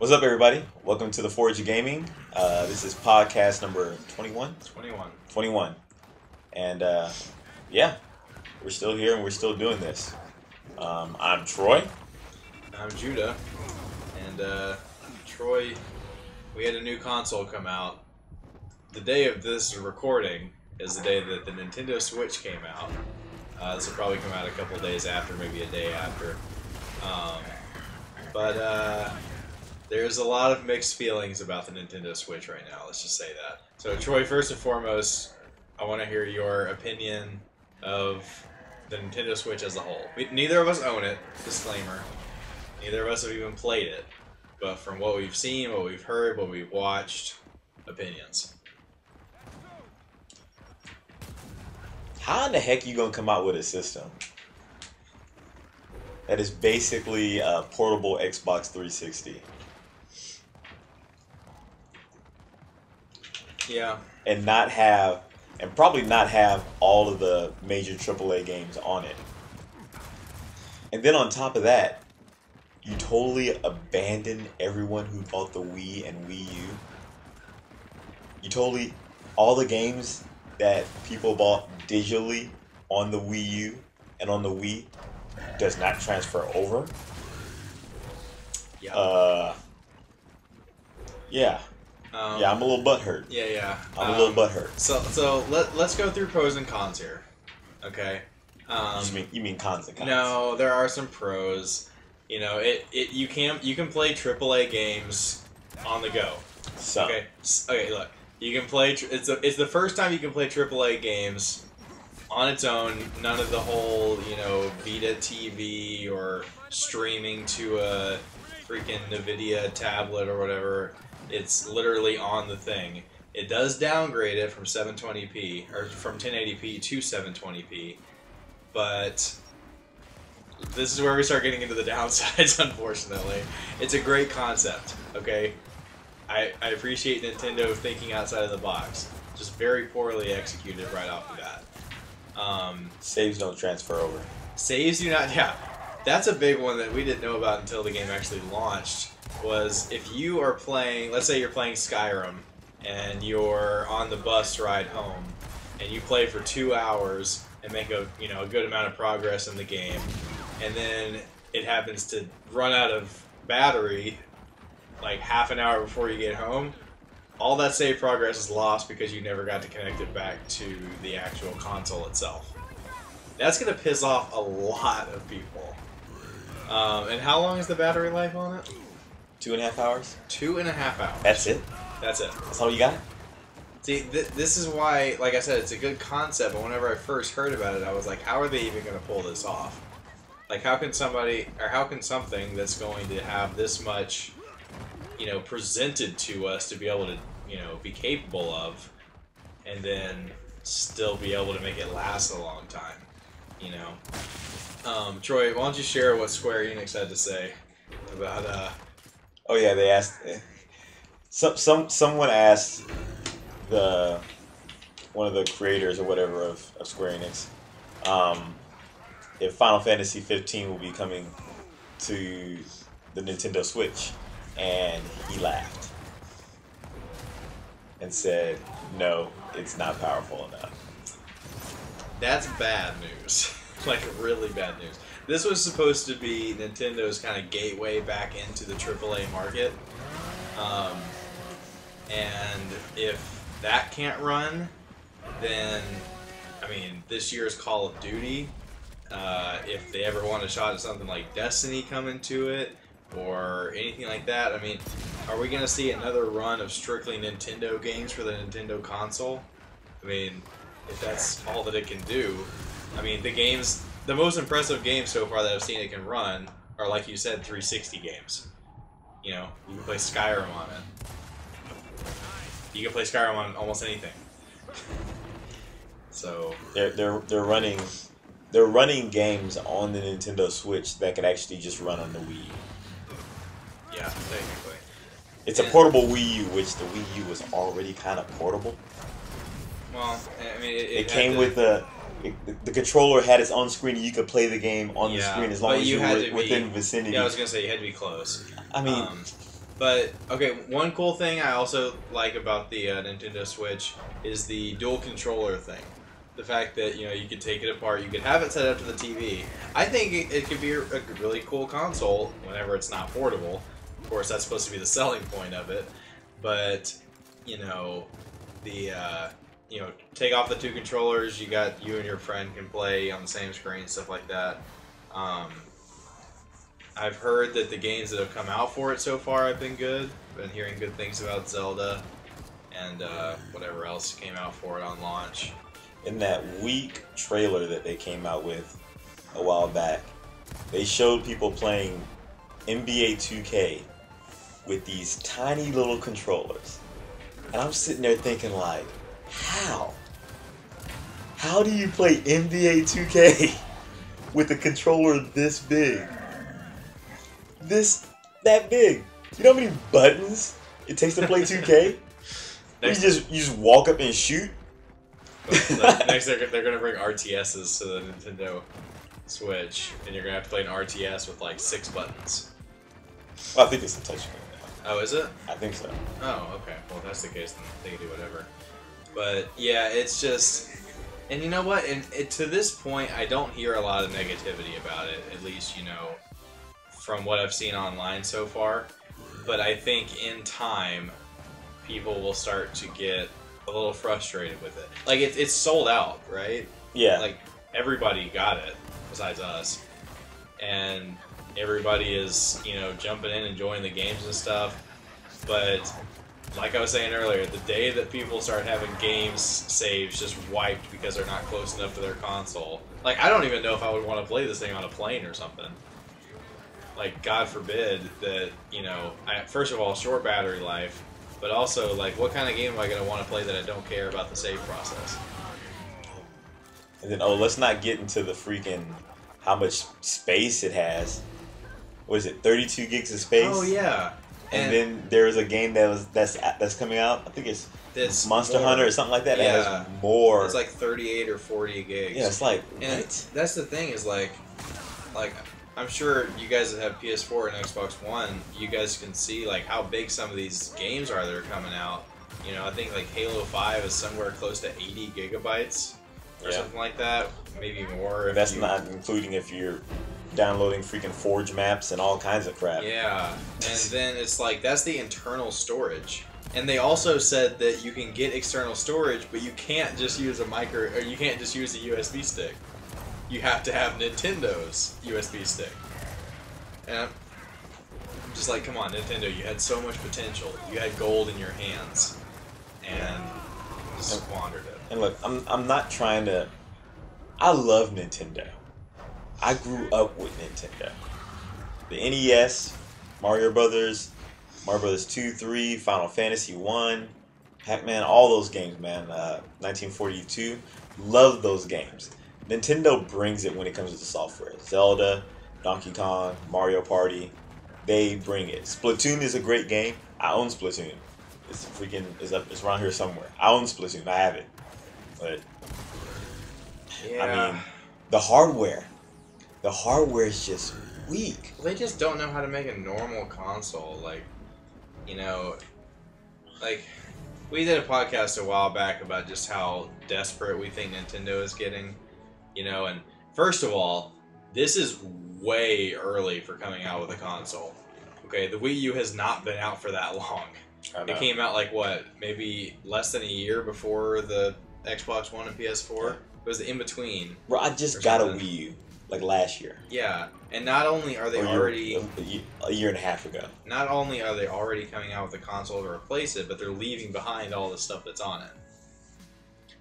What's up, everybody? Welcome to the Forge of Gaming. This is podcast number 21? 21. 21. And yeah, we're still here and we're still doing this. I'm Troy. I'm Judah. And Troy, we had a new console come out. The day of this recording is the day that the Nintendo Switch came out. This will probably come out a couple days after, maybe a day after. But there's a lot of mixed feelings about the Nintendo Switch right now, let's just say that. So Troy, first and foremost, I want to hear your opinion of the Nintendo Switch as a whole. Neither of us own it, disclaimer. Neither of us have even played it. But from what we've seen, what we've heard, what we've watched, opinions. How in the heck you gonna come out with a system that is basically a portable Xbox 360? Yeah. And probably not have all of the major AAA games on it. And then on top of that, you totally abandon everyone who bought the Wii and Wii U. All the games that people bought digitally on the Wii U and on the Wii does not transfer over. Yeah. Yeah. I'm a little butthurt. Yeah. I'm a little butthurt. So let's go through pros and cons here. Okay. You mean cons and cons? No, there are some pros. You know, you can play AAA games on the go. So. Okay. Look, you can play. It's the first time you can play AAA games on its own. None of the whole Vita TV or streaming to a freaking NVIDIA tablet or whatever. It's literally on the thing. It does downgrade it from 720p or from 1080p to 720p, but this is where we start getting into the downsides. Unfortunately, it's a great concept. Okay, I appreciate Nintendo thinking outside of the box. Just very poorly executed right off the bat. Saves don't transfer over. Saves do not. Yeah, that's a big one that we didn't know about until the game actually launched. Was if you are playing, let's say you're playing Skyrim, and you're on the bus ride home, and you play for 2 hours and make a good amount of progress in the game, and then it happens to run out of battery like half an hour before you get home, all that save progress is lost because you never got to connect it back to the actual console itself. That's gonna piss off a lot of people. And how long is the battery life on it? 2.5 hours? 2.5 hours. That's it? That's it. That's all you got? See, this is why, like I said, it's a good concept, but whenever I first heard about it, I was like, how are they even going to pull this off? Like, how can something that's going to have this much, presented to us to be able to, be capable of, and then still be able to make it last a long time, Troy, why don't you share what Square Enix had to say about, Oh yeah, they asked. Someone asked one of the creators or whatever of Square Enix if Final Fantasy 15 will be coming to the Nintendo Switch, and he laughed and said, "No, it's not powerful enough." That's bad news. Like, really bad news. This was supposed to be Nintendo's kind of gateway back into the AAA market. And if that can't run, then, this year's Call of Duty, if they ever want a shot at something like Destiny coming to it, or anything like that, are we going to see another run of strictly Nintendo games for the Nintendo console? If that's all that it can do. The most impressive games so far that I've seen it can run are, like you said, 360 games. You can play Skyrim on it. You can play Skyrim on almost anything. So they're running games on the Nintendo Switch that could actually just run on the Wii. Yeah, technically. It's a portable Wii U, which the Wii U was already kind of portable. Well, it came with the controller had its own screen. You could play the game on the screen as long as you were within vicinity. Yeah, I was gonna say you had to be close. But okay, one cool thing I also like about the Nintendo Switch is the dual controller thing. The fact that you could take it apart, you could have it set up to the TV. I think it could be a really cool console whenever it's not portable. Of course, that's supposed to be the selling point of it. But take off the two controllers. You and your friend can play on the same screen, stuff like that. I've heard that the games that have come out for it so far have been good. Been hearing good things about Zelda and whatever else came out for it on launch. In that weak trailer that they came out with a while back, they showed people playing NBA 2K with these tiny little controllers. And I'm sitting there thinking like, how? How do you play NBA 2K with a controller this big? That big? You know how many buttons it takes to play 2K? You just walk up and shoot? Next, they're going to bring RTSs to the Nintendo Switch, and you're going to have to play an RTS with like 6 buttons. Well, I think it's a touchscreen now. Oh, is it? I think so. Oh, okay. Well, if that's the case, then they can do whatever. But yeah, it's just, and you know what? And to this point, I don't hear a lot of negativity about it. At least from what I've seen online so far. But I think in time, people will start to get a little frustrated with it. Like it's sold out, right? Yeah. Like everybody got it besides us, and everybody is jumping in, enjoying the games and stuff. But like I was saying earlier, the day that people start having games saves just wiped because they're not close enough to their console, like I don't even know if I would want to play this thing on a plane or something. Like God forbid that first of all, short battery life. But also, like, what kind of game am I going to want to play that I don't care about the save process? And then, let's not get into the freaking how much space it has. What is it, 32 gigs of space? Oh, yeah. And then there's a game that's coming out. I think it's Monster Hunter or something like that. Yeah. That has more. It's like 38 or 40 gigs. Yeah, it's like, and what? That's the thing is, like, I'm sure you guys that have PS4 and Xbox One, you guys can see like how big some of these games are that are coming out. I think like Halo 5 is somewhere close to 80 gigabytes or something like that, maybe more. And that's not including if you're downloading freaking Forge maps and all kinds of crap. Yeah, and then it's like that's the internal storage. And they also said that you can get external storage, but you can't just use you can't just use a USB stick. You have to have Nintendo's USB stick. And I'm just like, come on, Nintendo, you had so much potential. You had gold in your hands. And you squandered it. And look, I'm not trying to... I love Nintendo. I grew up with Nintendo. The NES, Mario Brothers 2, 3, Final Fantasy 1, Pac-Man, all those games, man. 1942. Love those games. Nintendo brings it when it comes to the software. Zelda, Donkey Kong, Mario Party, they bring it. Splatoon is a great game. I own Splatoon. It's around here somewhere. I own Splatoon. I have it. But yeah. I mean, the hardware is just weak. They just don't know how to make a normal console. Like, like we did a podcast a while back about just how desperate we think Nintendo is getting. And first of all, this is way early for coming out with a console. Okay, the Wii U has not been out for that long. It came out like what, maybe less than a year before the Xbox One and PS4. Yeah. It was in between. Bro, I just got a Wii U like last year. Yeah, and not only are they already a year and a half ago. Not only are they already coming out with a console to replace it, but they're leaving behind all the stuff that's on it.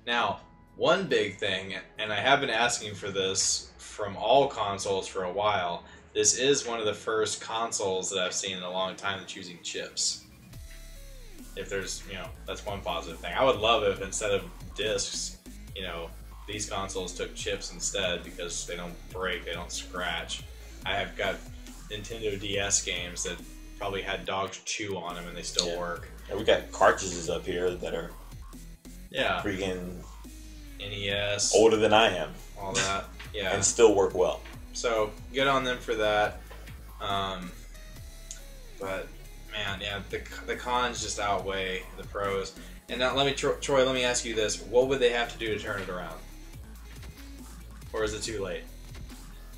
Now, one big thing, and I have been asking for this from all consoles for a while, this is one of the first consoles that I've seen in a long time that's using chips. If there's, that's one positive thing. I would love if instead of discs, these consoles took chips instead because they don't break, they don't scratch. I have got Nintendo DS games that probably had dogs chew on them and they still work. Yeah, we got cartridges up here that are freaking NES, older than I am, all that, yeah, and still work well. So good on them for that. But Man, yeah, the cons just outweigh the pros. And now, Troy, let me ask you this: what would they have to do to turn it around? Or is it too late?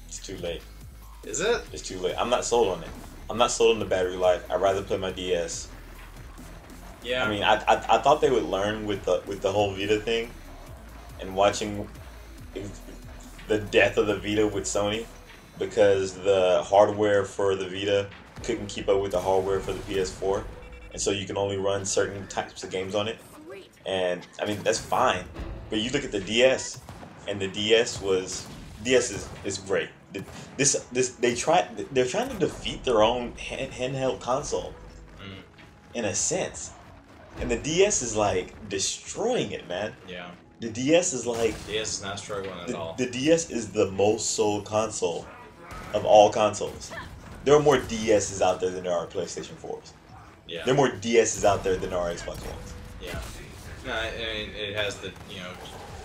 It's too late. Is it? It's too late. I'm not sold on it. I'm not sold on the battery life. I'd rather play my DS. Yeah. I mean, I thought they would learn with the whole Vita thing, and watching the death of the Vita with Sony, because the hardware for the Vita couldn't keep up with the hardware for the PS4, and so you can only run certain types of games on it. And I mean, that's fine, but you look at the DS, and the DS is great. They're trying to defeat their own handheld console, in a sense, and the DS is like destroying it, man. Yeah. The DS is like DS is not struggling at all. the DS is the most sold console of all consoles. There are more DSs out there than there are PlayStation 4s. Yeah. There are more DSs out there than there are Xbox Ones. Yeah. No, I mean, it has the,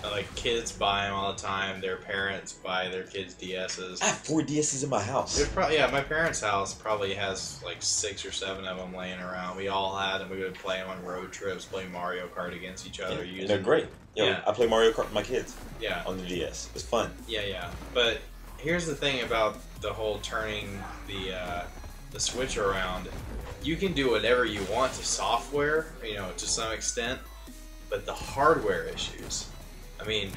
like kids buy them all the time. Their parents buy their kids DSs. I have 4 DSs in my house. There's probably, my parents' house probably has like 6 or 7 of them laying around. We all had them. We would play them on road trips, play Mario Kart against each other. And they're great. Yeah. I play Mario Kart with my kids. Yeah. On the DS. It's fun. Yeah. But here's the thing about the whole turning the Switch around. You can do whatever you want to software, to some extent, but the hardware issues. I mean,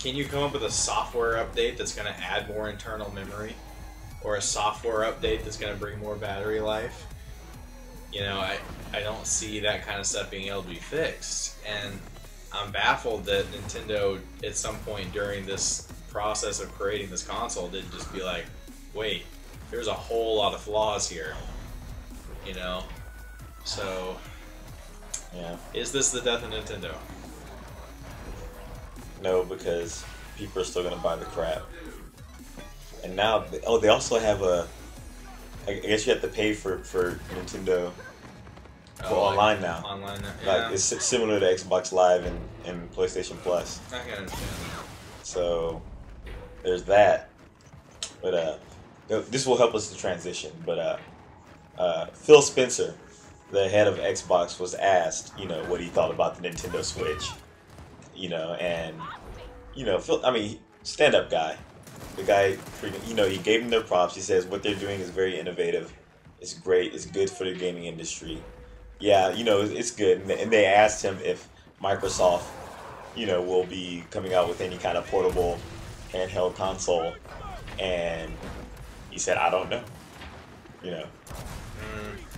can you come up with a software update that's going to add more internal memory? Or a software update that's going to bring more battery life? I don't see that kind of stuff being able to be fixed. And I'm baffled that Nintendo, at some point during this process of creating this console, didn't just be like, wait, there's a whole lot of flaws here. So, Yeah. is this the death of Nintendo? No, because people are still going to buy the crap. And now, they also have I guess you have to pay for Nintendo for online now. Online now, Like, yeah. it's similar to Xbox Live and PlayStation Plus. I can understand that. So, there's that. But, this will help us to transition. But, Phil Spencer, the head of Xbox, was asked, what he thought about the Nintendo Switch. And, Phil, stand-up guy. The guy, he gave them their props. He says what they're doing is very innovative. It's great. It's good for the gaming industry. Yeah, it's good. And they asked him if Microsoft, will be coming out with any kind of portable handheld console. And he said, I don't know.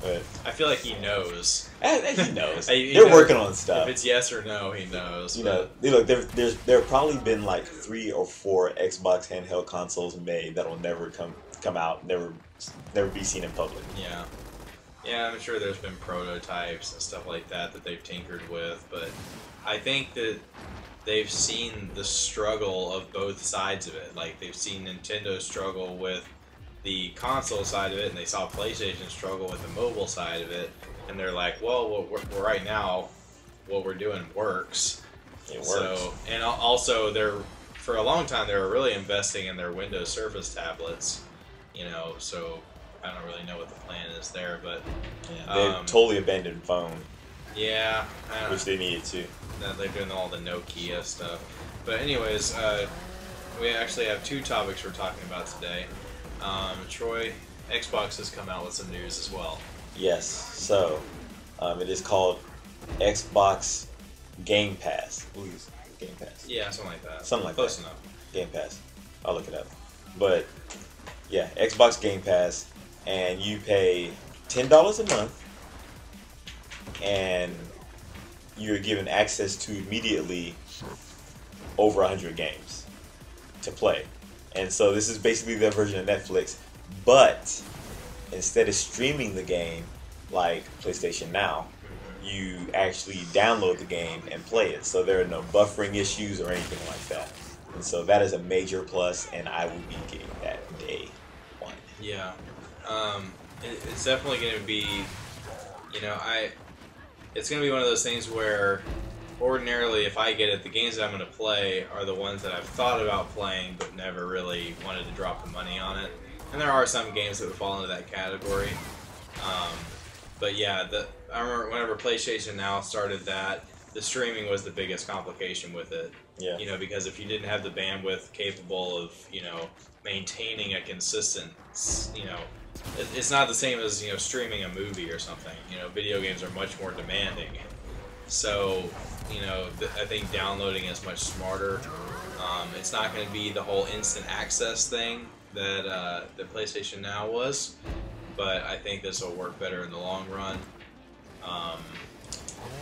But I feel like he knows. he knows. He They're knows. working on stuff. If it's yes or no, he knows. Look, there have probably been like 3 or 4 Xbox handheld consoles made that'll never come out, never be seen in public. Yeah. Yeah, I'm sure there's been prototypes and stuff like that they've tinkered with, but I think that they've seen the struggle of both sides of it. Like, they've seen Nintendo struggle with the console side of it, and they saw PlayStation struggle with the mobile side of it, and they're like, well, we're right now, what we're doing works. It works. So, and also, for a long time, they were really investing in their Windows Surface tablets, so I don't really know what the plan is there, but... Yeah, they totally abandoned phone. Yeah. Which they needed to. They're doing all the Nokia stuff. But anyways, we actually have 2 topics we're talking about today. Troy, Xbox has come out with some news as well. Yes, so it is called Xbox Game Pass. Please, Game Pass. Yeah, something like that. Something like Close that. enough. Game Pass. I'll look it up. But yeah, Xbox Game Pass, and you pay $10 a month, and you're given access to immediately over 100 games to play. And so this is basically their version of Netflix, but instead of streaming the game like PlayStation Now, you actually download the game and play it. So there are no buffering issues or anything like that. And so that is a major plus, and I will be getting that day one. Yeah. It's definitely going to be, it's going to be one of those things where ordinarily, if I get it, the games that I'm going to play are the ones that I've thought about playing but never really wanted to drop the money on it. And there are some games that would fall into that category. But yeah, I remember whenever PlayStation Now started that, the streaming was the biggest complication with it. Yeah. You know, because if you didn't have the bandwidth capable of, maintaining a consistent, you know, it's not the same as, streaming a movie or something. You know, video games are much more demanding. So, I think downloading is much smarter. It's not going to be the whole instant access thing that the PlayStation Now was, but I think this will work better in the long run.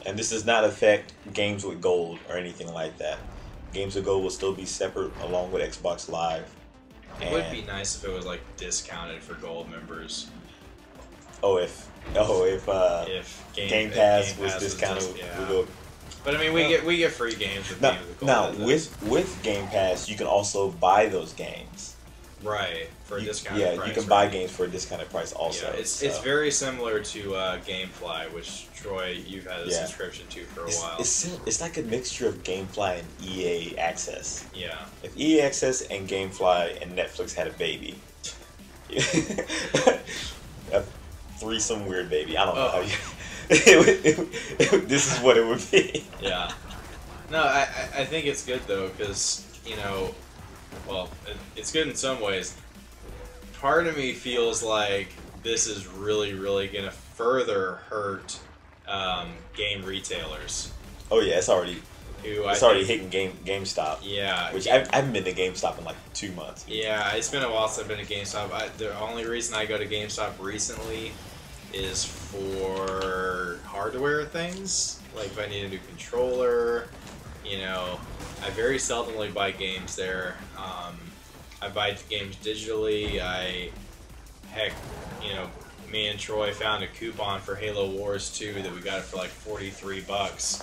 And this does not affect games with gold or anything like that. Games with gold will still be separate along with Xbox Live. It would be nice if it was like discounted for gold members. If Game Pass was discounted, yeah. But I mean, we get free games with games with gold. Now with Game Pass, you can also buy those games. Right, for a discounted price. Yeah, you can buy games for a discounted price also. Yeah, it's very similar to GameFly, which, Troy, you've had a subscription to for a while. It's like a mixture of GameFly and EA Access. Yeah. If EA Access and GameFly and Netflix had a baby. A threesome weird baby. I don't know how you... this is what it would be. Yeah. No, I think it's good, though, because, well, it's good in some ways. Part of me feels like this is really, really going to further hurt game retailers. Oh yeah, it's already hitting GameStop. Yeah, which I haven't been to GameStop in like 2 months. Yeah, it's been a while since I've been to GameStop. The only reason I go to GameStop recently is for hardware things, like if I need a new controller. I very seldomly buy games there. I buy games digitally. Me and Troy found a coupon for Halo Wars 2 that we got it for like $43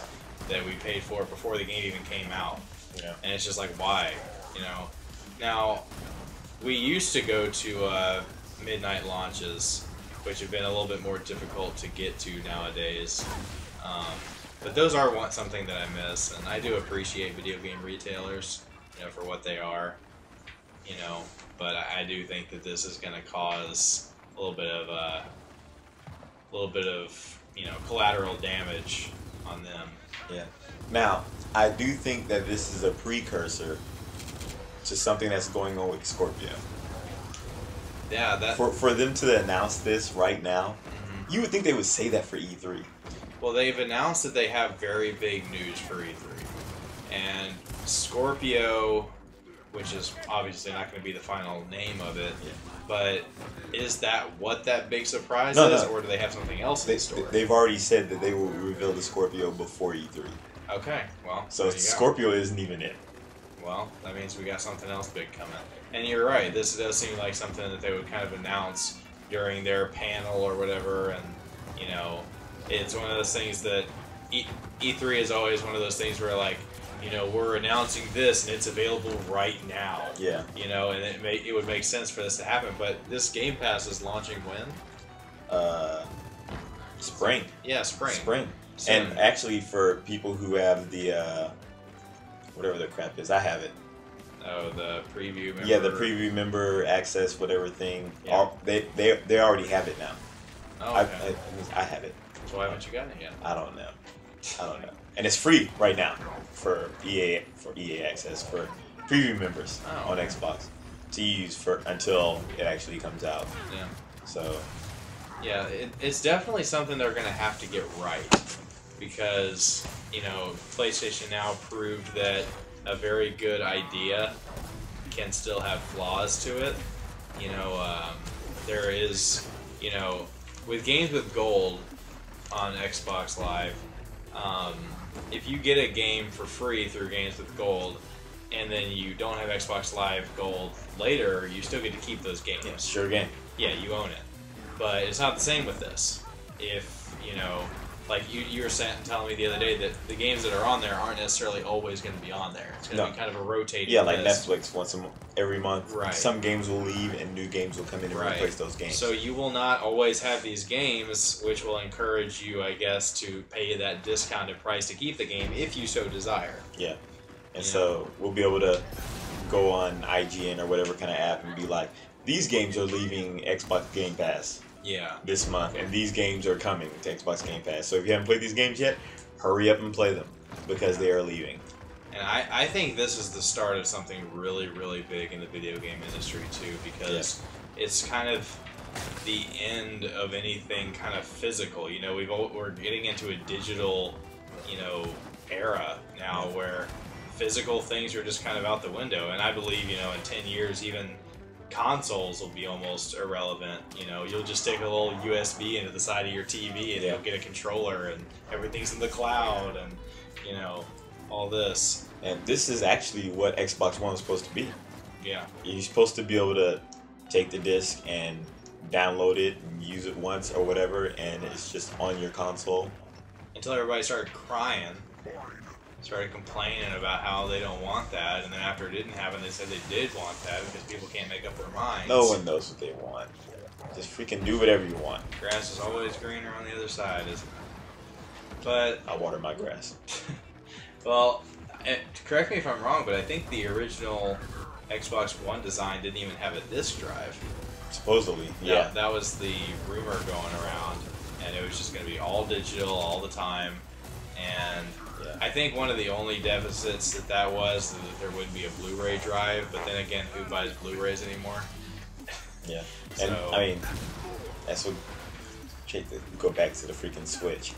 that we paid for it before the game even came out. Yeah. And it's just like, why? Now, we used to go to midnight launches, which have been a little bit more difficult to get to nowadays. But those are something that I miss, and I do appreciate video game retailers, for what they are, But I do think that this is going to cause a little bit of collateral damage on them. Yeah. Now, I do think that this is a precursor to something that's going on with Scorpio. Yeah, for them to announce this right now, you would think they would say that for E3. Well, they've announced that they have very big news for E3. And Scorpio, which is obviously not going to be the final name of it, but is that what that big surprise is, or do they have something else in store? They've already said that they will reveal the Scorpio before E3. Okay, well, so Scorpio isn't even it. Well, that means we got something else big coming. And you're right, this does seem like something that they would kind of announce during their panel or whatever, and, it's one of those things that E3 is always one of those things where, like, we're announcing this and it's available right now. Yeah. And it would make sense for this to happen. But this Game Pass is launching when? Spring. Yeah, spring. Spring. And actually, for people who have the whatever the crap is, I have it. Oh, the preview member. Yeah, the preview member access, whatever thing. Yeah. They already have it now. Oh, okay. I have it. So why haven't you gotten it yet? I don't know. And it's free right now for EA access for preview members on Xbox to use until it actually comes out. Yeah. So. Yeah, it's definitely something they're going to have to get right, because PlayStation Now proved that a very good idea can still have flaws to it. There is, with games with gold on Xbox Live, if you get a game for free through Games with Gold, and then you don't have Xbox Live Gold later, you still get to keep those games. Yeah, sure game. Yeah, you own it. But it's not the same with this. If, like you were telling me the other day that the games that are on there aren't necessarily always going to be on there. It's going to be kind of a rotating like list. Netflix every month. Right. Some games will leave and new games will come in and replace those games. So you will not always have these games, which will encourage you, I guess, to pay that discounted price to keep the game if you so desire. Yeah. And so we'll be able to go on IGN or whatever kind of app and be like, these games are leaving Xbox Game Pass. Yeah. this month, and these games are coming to Xbox Game Pass. So if you haven't played these games yet, hurry up and play them because they are leaving. And I think this is the start of something really, really big in the video game industry too, because it's kind of the end of anything kind of physical. You know, we're getting into a digital, you know, era now where physical things are just kind of out the window. And I believe, you know, in 10 years, even consoles will be almost irrelevant. You know, you'll just stick a little USB into the side of your TV and you'll get a controller and everything's in the cloud and, you know, all this. And this is actually what Xbox One is supposed to be. Yeah. You're supposed to be able to take the disc and download it and use it once or whatever, and it's just on your console. Until everybody started crying, started complaining about how they don't want that, and then after it didn't happen, they said they did want that because people can't make up their minds. No one knows what they want. Just freaking do whatever you want. Grass is always greener on the other side, isn't it? But I water my grass. well, correct me if I'm wrong, but I think the original Xbox One design didn't even have a disc drive. Supposedly, yeah. That was the rumor going around, and it was just going to be all digital all the time. And I think one of the only deficits that was that there wouldn't be a Blu-ray drive, but then again, who buys Blu-rays anymore? Yeah, and So- I mean, that's what. Go back to the freaking Switch,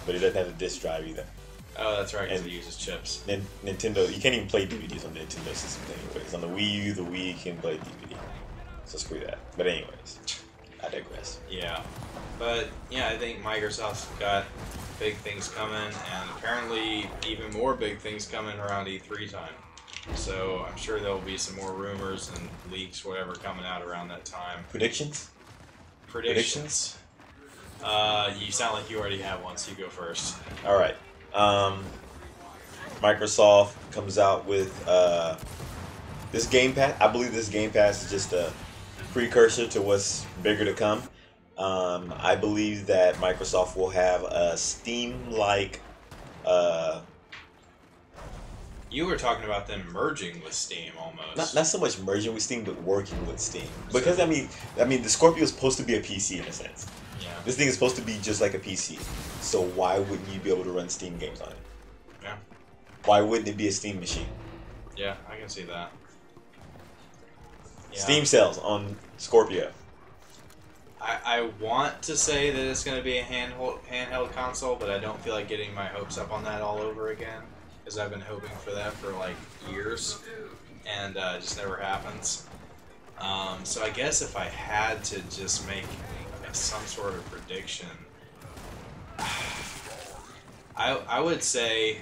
but it doesn't have a disc drive either. Oh, that's right, because And- it uses chips. Nintendo, you can't even play DVDs on the Nintendo system anyways. On the Wii U, the Wii can play DVD. So screw that. But anyways, I digress. Yeah. But, yeah, I think Microsoft's got big things coming, and apparently even more big things coming around E3 time. So I'm sure there'll be some more rumors and leaks, whatever, coming out around that time. Predictions? Predictions? You sound like you already have one, so you go first. All right. Microsoft comes out with this Game Pass. I believe this Game Pass is just a precursor to what's bigger to come. I believe that Microsoft will have a Steam-like. You were talking about them merging with Steam almost. Not so much merging with Steam, but working with Steam. Because I mean, the Scorpio is supposed to be a PC in a sense. Yeah. This thing is supposed to be just like a PC. So why wouldn't you be able to run Steam games on it? Yeah. Why wouldn't it be a Steam machine? Yeah, I can see that. Yeah. Steam sells on Scorpio. I want to say that it's going to be a handheld console, but I don't feel like getting my hopes up on that all over again, because I've been hoping for that for like years, and it just never happens. So I guess if I had to just make some sort of prediction, I would say,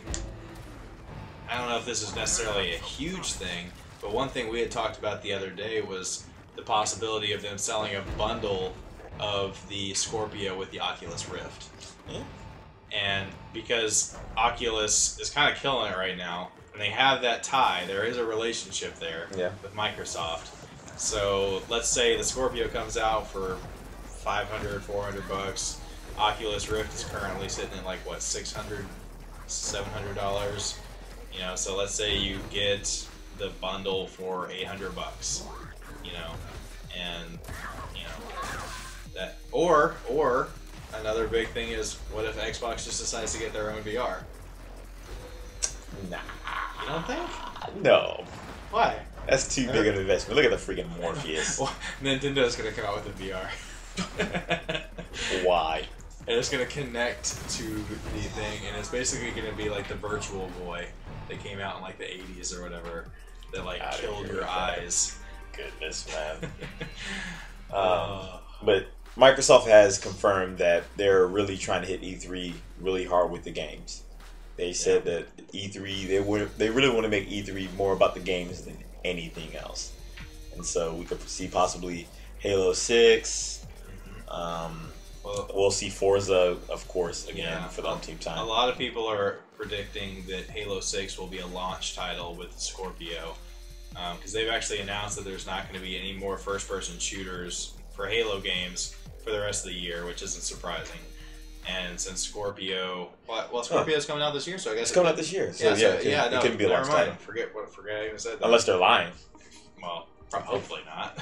I don't know if this is necessarily a huge thing, but one thing we had talked about the other day was the possibility of them selling a bundle of the Scorpio with the Oculus Rift. Yeah. And because Oculus is kind of killing it right now, and they have that tie, there is a relationship there with Microsoft. So let's say the Scorpio comes out for $500, $400. Oculus Rift is currently sitting at like what, $600, $700. You know, so let's say you get the bundle for $800. You know, and you know that, or another big thing is, what if Xbox just decides to get their own VR? Nah. You don't think? No. Why? That's too big of an investment. Look at the freaking Morpheus. Well, Nintendo's gonna come out with a VR. Why? And it's gonna connect to the thing, and it's basically gonna be like the Virtual Boy that came out in like the 80s or whatever, that like Outta killed here, your man. eyes. Goodness, man. But Microsoft has confirmed that they're really trying to hit E3 really hard with the games. They said that E3, they really want to make E3 more about the games than anything else. And so we could see possibly Halo 6. We'll see Forza, of course, again for the umpteenth time. A lot of people are predicting that Halo 6 will be a launch title with Scorpio, because they've actually announced that there's not going to be any more first-person shooters for Halo games for the rest of the year, which isn't surprising. And since Scorpio, well, Scorpio's coming out this year, so I guess It's coming out this year. So yeah, it couldn't be a launch title. Forget I even said that. Unless they're lying. Well, hopefully not.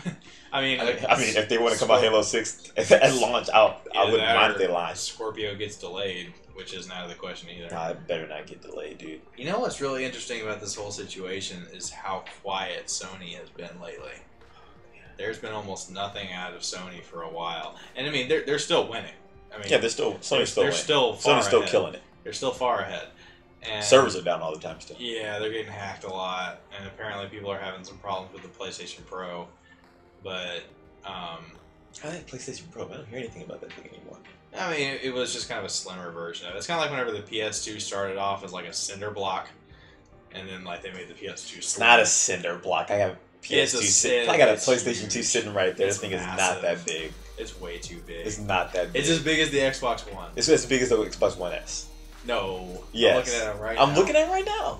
I mean, if they want to come out Halo 6 at launch, I wouldn't mind if they lied. Scorpio gets delayed, which isn't out of the question either. Nah, it better not get delayed, dude. You know what's really interesting about this whole situation is how quiet Sony has been lately. There's been almost nothing out of Sony for a while, and I mean they're still winning. I mean, Yeah, Sony's still winning. Sony's still killing it. They're still far ahead. And servers are down all the time still. yeah, they're getting hacked a lot, and apparently people are having some problems with the PlayStation Pro. But I think PlayStation Pro. I don't hear anything about that thing anymore. I mean, it was just kind of a slimmer version of it. It's kind of like whenever the PS2 started off as like a cinder block, and then like they made the PS2 slim. It's not a cinder block. I have PS2. I got a PlayStation 2 sitting right there. This thing is not that big. It's way too big. It's not that big. It's as big as the Xbox One. It's as big as the Xbox One S. No. Yes. I'm looking at it right now. I'm looking at it right now.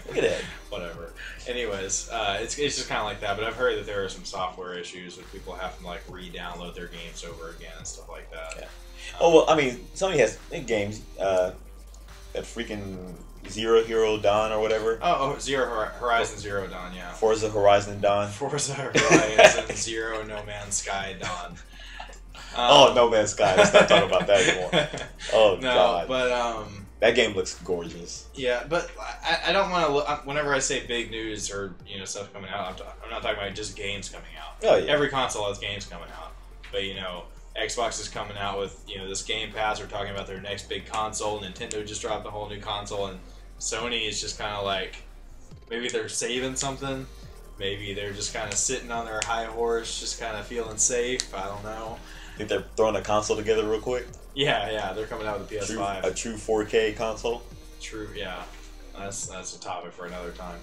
Look at that. Whatever. Anyways, it's just kind of like that. But I've heard that there are some software issues with people having to like re-download their games over again and stuff like that. Yeah. Oh well, I mean, Sony has games. That freaking Zero Hero Dawn or whatever. Horizon Zero Dawn. Yeah. Forza Horizon Dawn. Forza Horizon Zero No Man's Sky Dawn. No Man's Sky. Let's not talk about that anymore. Oh no, God. But that game looks gorgeous. Yeah, but I don't want to look. Whenever I say big news or stuff coming out, I'm not talking about just games coming out. Oh yeah. Every console has games coming out, but Xbox is coming out with this Game Pass. We're talking about their next big console. Nintendo just dropped a whole new console, and Sony is just kind of like maybe they're saving something. Maybe they're just kind of sitting on their high horse, just kind of feeling safe. I don't know. Think they're throwing a console together real quick? Yeah, they're coming out with the PS5. A true 4K console? True, yeah. That's a topic for another time.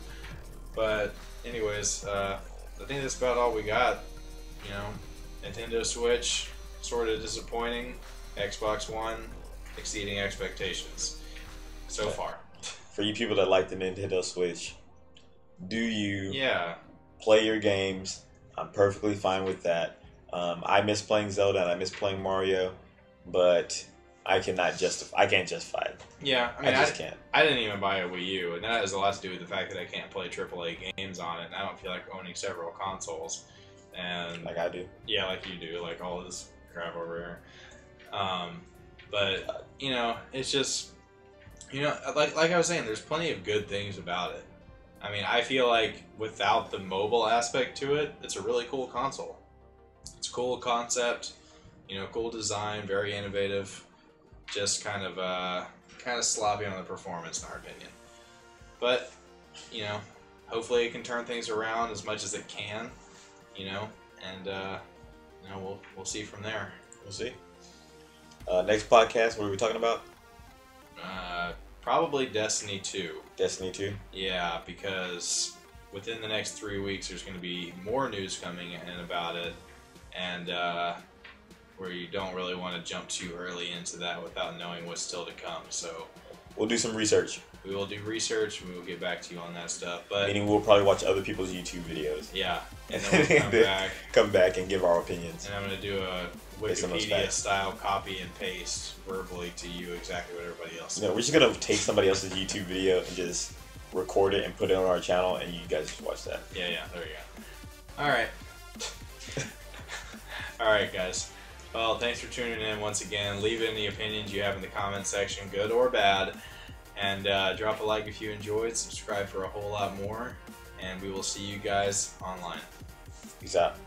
But anyways, I think that's about all we got. Nintendo Switch, sort of disappointing. Xbox One, exceeding expectations. So far. For you people that like the Nintendo Switch, do you play your games? I'm perfectly fine with that. I miss playing Zelda and I miss playing Mario, but I can't justify it. Yeah, I mean, I just can't. I didn't even buy a Wii U, and that has a lot to do with the fact that I can't play AAA games on it, and I don't feel like owning several consoles. And like I do. Yeah, like you do, like all this crap over here. But it's just, like I was saying, there's plenty of good things about it. I mean, I feel like without the mobile aspect to it, it's a really cool console. It's a cool concept, cool design, very innovative. Just kind of sloppy on the performance, in our opinion. But hopefully it can turn things around as much as it can, and we'll see from there. We'll see. Next podcast, what are we talking about? Probably Destiny 2. Destiny 2? Yeah, because within the next 3 weeks, there's going to be more news coming in about it, and where you don't really want to jump too early into that without knowing what's still to come. So we'll do some research. We will do research, and we will get back to you on that stuff. But meaning we'll probably watch other people's YouTube videos. Yeah, and then we'll come back and give our opinions. And I'm going to do a Wikipedia-style copy and paste verbally to you exactly what everybody else says. No, we're just going to take somebody else's YouTube video and just record it and put it on our channel, and you guys just watch that. Yeah, there you go. All right. All right, guys. Well, thanks for tuning in once again. Leave any opinions you have in the comment section, good or bad. And drop a like if you enjoyed. Subscribe for a whole lot more. And we will see you guys online. Peace out.